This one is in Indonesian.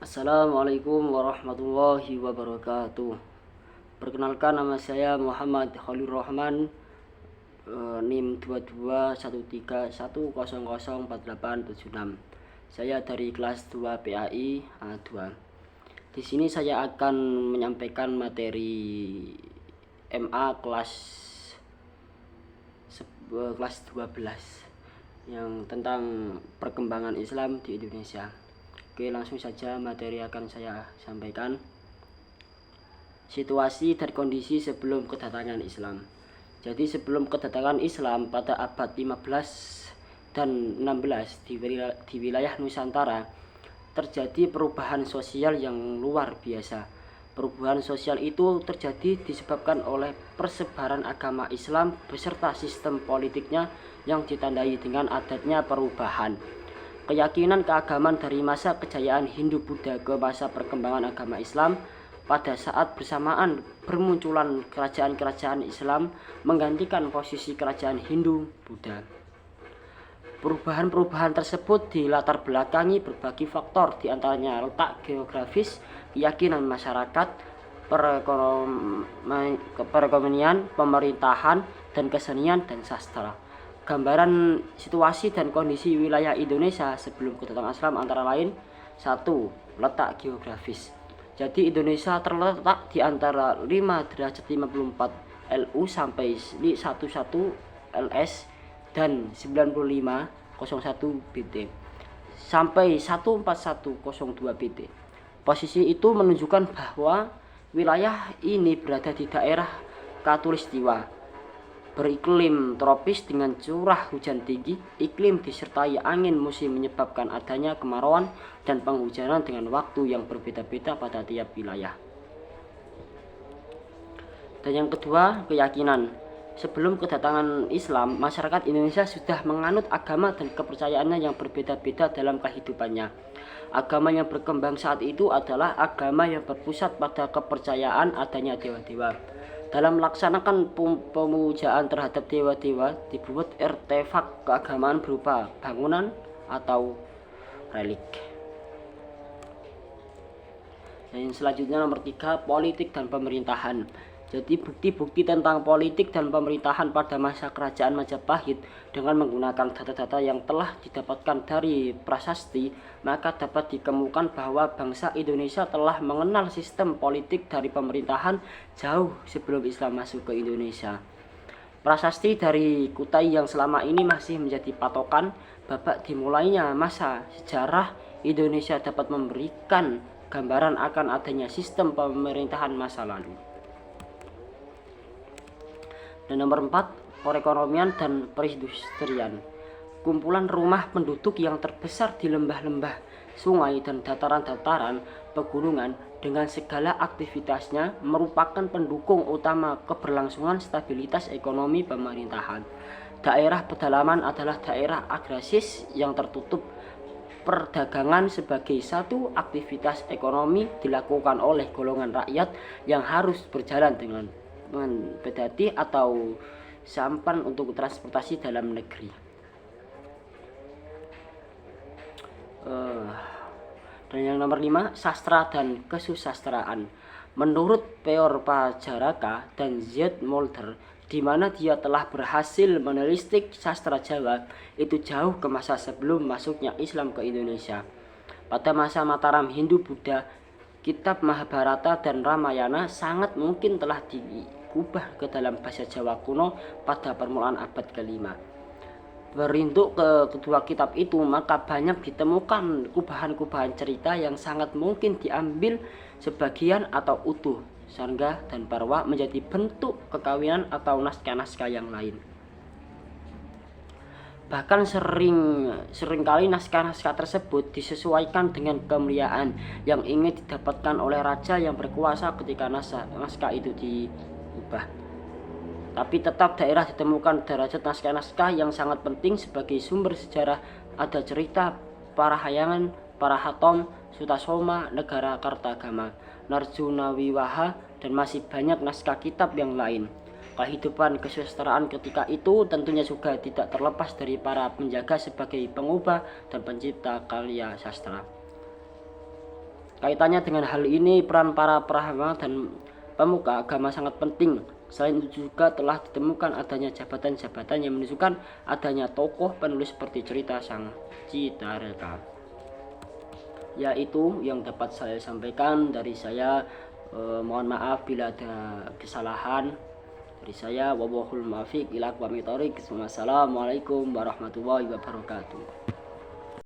Assalamualaikum warahmatullahi wabarakatuh. Perkenalkan, nama saya Muhammad Khalil Rahman, NIM 2213100486. Saya dari kelas 2 PAI A2. Di sini saya akan menyampaikan materi MA kelas 12 yang tentang perkembangan Islam di Indonesia. Oke, langsung saja materi akan saya sampaikan. Situasi dan kondisi sebelum kedatangan Islam. Jadi sebelum kedatangan Islam pada abad 15 dan 16 di wilayah Nusantara terjadi perubahan sosial yang luar biasa. Perubahan sosial itu terjadi disebabkan oleh persebaran agama Islam beserta sistem politiknya yang ditandai dengan adanya perubahan keyakinan keagamaan dari masa kejayaan Hindu-Buddha ke masa perkembangan agama Islam. Pada saat bersamaan bermunculan kerajaan-kerajaan Islam menggantikan posisi kerajaan Hindu-Buddha. Perubahan-perubahan tersebut dilatar belakangi berbagai faktor, diantaranya letak geografis, keyakinan masyarakat, perekonomian, pemerintahan, dan kesenian dan sastra. Gambaran situasi dan kondisi wilayah Indonesia sebelum kedatangan Islam antara lain: 1. Letak geografis. Jadi Indonesia terletak di antara 5 derajat 54 LU sampai 11 LS dan 9501 BT sampai 14102 BT. Posisi itu menunjukkan bahwa wilayah ini berada di daerah Khatulistiwa, beriklim tropis dengan curah hujan tinggi. Iklim disertai angin musim menyebabkan adanya kemarauan dan penghujanan dengan waktu yang berbeda-beda pada tiap wilayah. Dan yang kedua, keyakinan. Sebelum kedatangan Islam, masyarakat Indonesia sudah menganut agama dan kepercayaannya yang berbeda-beda dalam kehidupannya. Agama yang berkembang saat itu adalah agama yang berpusat pada kepercayaan adanya dewa-dewa. Dalam melaksanakan pemujaan terhadap dewa-dewa, dibuat artefak keagamaan berupa bangunan atau relik. Dan selanjutnya nomor 3, politik dan pemerintahan. Jadi bukti-bukti tentang politik dan pemerintahan pada masa kerajaan Majapahit dengan menggunakan data-data yang telah didapatkan dari prasasti, maka dapat dikemukakan bahwa bangsa Indonesia telah mengenal sistem politik dari pemerintahan jauh sebelum Islam masuk ke Indonesia. Prasasti dari Kutai yang selama ini masih menjadi patokan babak dimulainya masa sejarah Indonesia dapat memberikan gambaran akan adanya sistem pemerintahan masa lalu. Dan nomor 4, perekonomian dan perindustrian. Kumpulan rumah penduduk yang terbesar di lembah-lembah, sungai, dan dataran-dataran pegunungan dengan segala aktivitasnya merupakan pendukung utama keberlangsungan stabilitas ekonomi pemerintahan. Daerah pedalaman adalah daerah agraris yang tertutup. Perdagangan sebagai satu aktivitas ekonomi dilakukan oleh golongan rakyat yang harus berjalan dengan pedati atau sampan untuk transportasi dalam negeri. Dan yang nomor 5, sastra dan kesusastraan. Menurut Peor Pajaraka dan Z. Mulder, di mana dia telah berhasil menelistik sastra Jawa itu jauh ke masa sebelum masuknya Islam ke Indonesia. Pada masa Mataram Hindu-Buddha, kitab Mahabharata dan Ramayana sangat mungkin telah diubah ke dalam bahasa Jawa kuno pada permulaan abad ke-5. Berinduk ke kedua kitab itu, maka banyak ditemukan kubahan-kubahan cerita yang sangat mungkin diambil sebagian atau utuh, Sangga dan Parwa menjadi bentuk kekawinan atau naskah-naskah yang lain. Bahkan seringkali naskah-naskah tersebut disesuaikan dengan kemuliaan yang ingin didapatkan oleh raja yang berkuasa ketika naskah itu diubah. Tapi tetap daerah ditemukan derajat naskah-naskah yang sangat penting sebagai sumber sejarah. Ada cerita Parahayangan, Parahatom, Sutasoma, Negara Kartagama, Narjuna Wiwaha, dan masih banyak naskah kitab yang lain. Kehidupan kesusastraan ketika itu tentunya juga tidak terlepas dari para penjaga sebagai pengubah dan pencipta karya sastra. Kaitannya dengan hal ini, peran para peramal dan pemuka agama sangat penting. Selain itu juga telah ditemukan adanya jabatan-jabatan yang menunjukkan adanya tokoh penulis seperti cerita Sang Citareka. Yaitu yang dapat saya sampaikan dari saya. Mohon maaf bila ada kesalahan dari saya. Wallahul muwaffiq ila aqwamit thoriq. Wassalamualaikum warahmatullahi wabarakatuh.